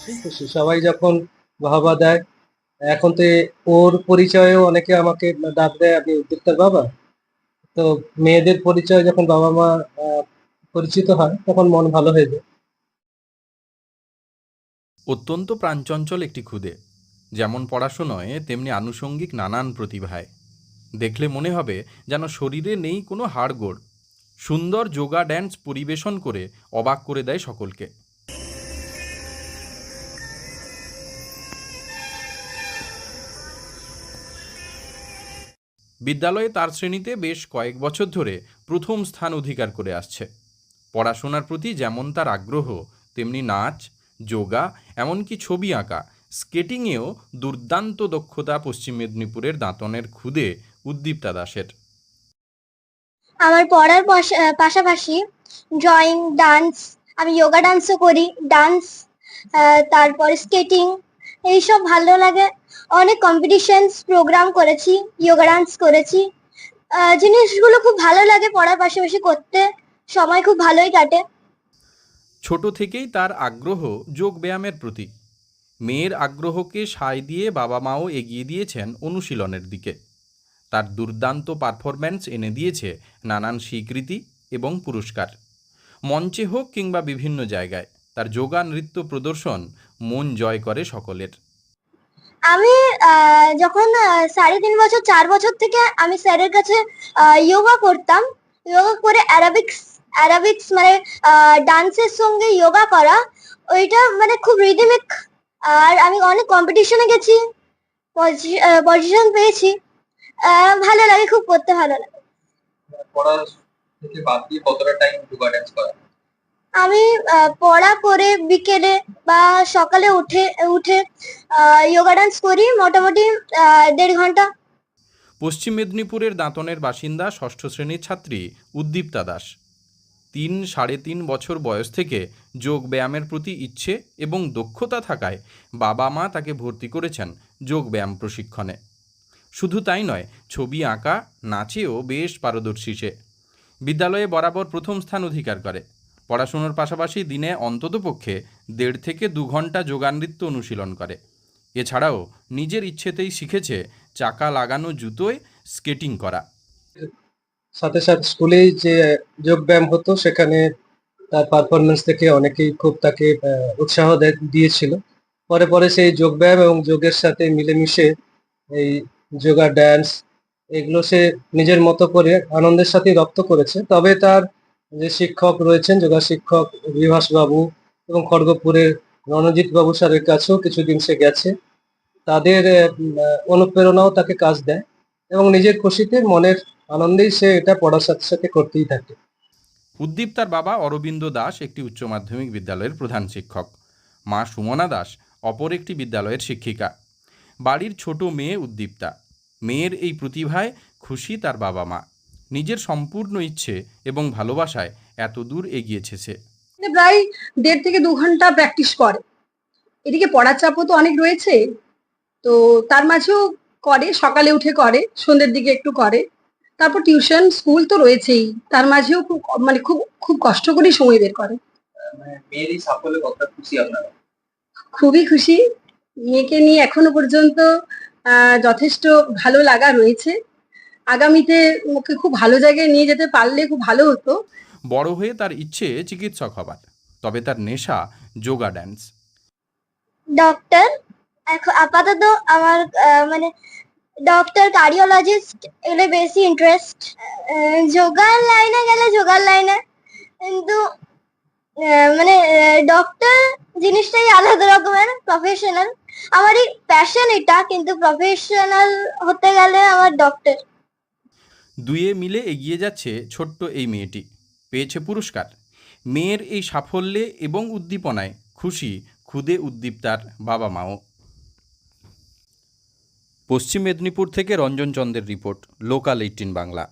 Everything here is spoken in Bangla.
অবশ্যই খুশি। সবাই যখন বাহবা দেয়, এখন তো ওর পরিচয়েও অনেকে আমাকে ডাক দেয়, "আপনি উদ্যোক্তার বাবা?" তো মেয়েদের পরিচয় যখন বাবা-মা আ পরিচিত হয়, তখন মন ভালো হয়ে যায়। অত্যন্ত প্রাণচঞ্চল একটি ক্ষুদে, যেমন পড়াশুনোয় তেমনি আনুষঙ্গিক নানান প্রতিভায়। দেখলে মনে হবে যেন শরীরে নেই কোনো হাড়গোড়। সুন্দর যোগা ড্যান্স পরিবেশন করে অবাক করে দেয় সকলকে। বিদ্যালয়ে তার শ্রেণীতে বেশ কয়েক বছর ধরে প্রথম স্থান অধিকার করে আসছে। পড়াশোনার প্রতি যেমন তার আগ্রহ, তেমনি নাচ, যোগা, এমনকি ছবি আঁকা, স্কেটিংয়েও দুর্দান্ত দক্ষতা পশ্চিম মেদিনীপুরের দাঁতনের ক্ষুদে উদ্দীপ্তা দাসের। আমার পড়ার পাশাপাশি ড্রয়িং, ডান্স, আমি যোগা ডান্সও করি, ডান্স, তারপর স্কেটিং, এইসব ভালো লাগে। অনেক কম্পিটিশনস প্রোগ্রাম করেছি, যোগা ডান্স করেছি। জিনিসগুলো খুব ভালো লাগে পড়ার পাশাপাশি করতে, সময় খুব ভালোই কাটে। ছোট থেকেই তার আগ্রহ যোগব্যায়ামের প্রতি। মেয়ের আগ্রহকে সায় দিয়ে বাবা মাও এগিয়ে দিয়েছেন অনুশীলনের দিকে। তার দুর্দান্ত পারফরম্যান্স এনে দিয়েছে নানান স্বীকৃতি এবং পুরস্কার। মঞ্চে হোক কিংবা বিভিন্ন জায়গায় তার যোগা নৃত্য প্রদর্শন মন জয় করে সকলের। আমি যখন 3.5 বছর 4 বছর থেকে আমি স্যারের কাছে যোগা করতাম। যোগা করে অ্যারাবিক্স মানে ডান্সের সঙ্গে যোগা করা, ওইটা মানে খুব রিদমিক। আর আমি অনেক কম্পিটিশনে গেছি, পজিশন পেয়েছি। ভালো লাগে, খুব করতে ভালো লাগে। পড়া থেকে বাদ দিয়ে কতটা টাইম যোগা ড্যান্স করা? আমি পড়া করে বিকেলে বা সকালে উঠে উঠে যোগা ডান্স করি মোটামুটি 1.5 ঘন্টা। পশ্চিম মেদিনীপুরের দাঁতনের বাসিন্দা ষষ্ঠ শ্রেণীর ছাত্রী উদ্দীপ্তা দাস 3-3.5 বয়স থেকে যোগ ব্যায়ামের প্রতি ইচ্ছে এবং দক্ষতা থাকায় বাবা মা তাকে ভর্তি করেছেন যোগ ব্যায়াম প্রশিক্ষণে। শুধু তাই নয়, ছবি আঁকা, নাচেও বেশ পারদর্শী সে। বিদ্যালয়ে বরাবর প্রথম স্থান অধিকার করে। পড়াশুনোর পাশাপাশি দিনে অন্ততপক্ষে 1.5 থেকে 2 ঘন্টা যোগানৃত্য অনুশীলন করে। এছাড়াও নিজের ইচ্ছেতেই শিখেছে চাকা লাগানো জুতোয় স্কেটিং করা। সাথে, সাথে স্কুলেই যে যোগব্যায়াম হতো, সেখানে তার পারফরম্যান্স দেখে অনেকেই খুব তাকে উৎসাহ দিয়েছিল। পরে সেই যোগব্যায়াম এবং যোগের সাথে মিলেমিশে এই যোগা ড্যান্স, এগুলো সে নিজের মতো করে আনন্দের সাথেই রপ্ত করেছে। তবে তার যে শিক্ষক রয়েছেন, যোগা শিক্ষক বিভাস বাবু এবং খড়গপুরের রণজিৎ বাবু স্যারের কাছেও কিছুদিন সে গেছে। তাদের অনুপ্রেরণাও তাকে কাজ দেয় এবং নিজের খুশিতে, মনের আনন্দেই সে এটা পড়ার সাথে সাথে করতেই থাকে। উদ্দীপ্তার বাবা অরবিন্দ দাস একটি উচ্চ মাধ্যমিক বিদ্যালয়ের প্রধান শিক্ষক। মা সুমনা দাস অপর একটি বিদ্যালয়ের শিক্ষিকা। বাড়ির ছোট মেয়ে উদ্দীপ্তা। মেয়ের এই প্রতিভায় খুশি তার বাবা মা। নিজের সম্পূর্ণ ইচ্ছে এবং ভালোবাসায় এত দূর এগিয়েছে সে। প্রায় 1.5 থেকে 2 ঘন্টা প্র্যাকটিস করে। এদিকে পড়ার চাপও তো অনেক রয়েছে, তো তার মাঝেও করে, সকালে উঠে করে, সন্ধ্যের দিকে একটু করে, তারপর টিউশন, স্কুল তো রয়েছেই, তার মাঝেও খুব মানে খুব খুব কষ্ট করেই সময় বের করে। মানে মেয়ের এই সাফল্যে কতটা খুশি আপনারা? খুবই খুশি। মেয়েকে নিয়ে এখনো পর্যন্ত যথেষ্ট ভালো লাগা রয়েছে। আগামীতে ওকে খুব ভালো জায়গায় নিয়ে যেতে পারলে খুব ভালো হতো। বড় হয়ে তার ইচ্ছে চিকিৎসক হবার, তবে তার নেশা যোগা ড্যান্স। ডক্টর, এখন আপাতত আমার মানে ডক্টর, কার্ডিওলজিস্ট এগুলো বেশি ইন্টারেস্ট। যোগার লাইনে গেলে যোগার লাইনে, কিন্তু মানে ডক্টর জিনিসটাই আলাদা রকমের, প্রফেশনাল। আমারই প্যাশন এটা, কিন্তু প্রফেশনাল হতে গেলে আমার ডক্টর। দুয়ে মিলে এগিয়ে যাচ্ছে ছোট্ট এই মেয়েটি। পেয়েছে পুরস্কার। মেয়ের এই সাফল্যে এবং উদ্দীপনায় খুশি ক্ষুদে উদ্দীপ্তার বাবা মাও। পশ্চিম মেদিনীপুর থেকে রঞ্জন চন্দ্রের রিপোর্ট, লোকাল 18 বাংলা।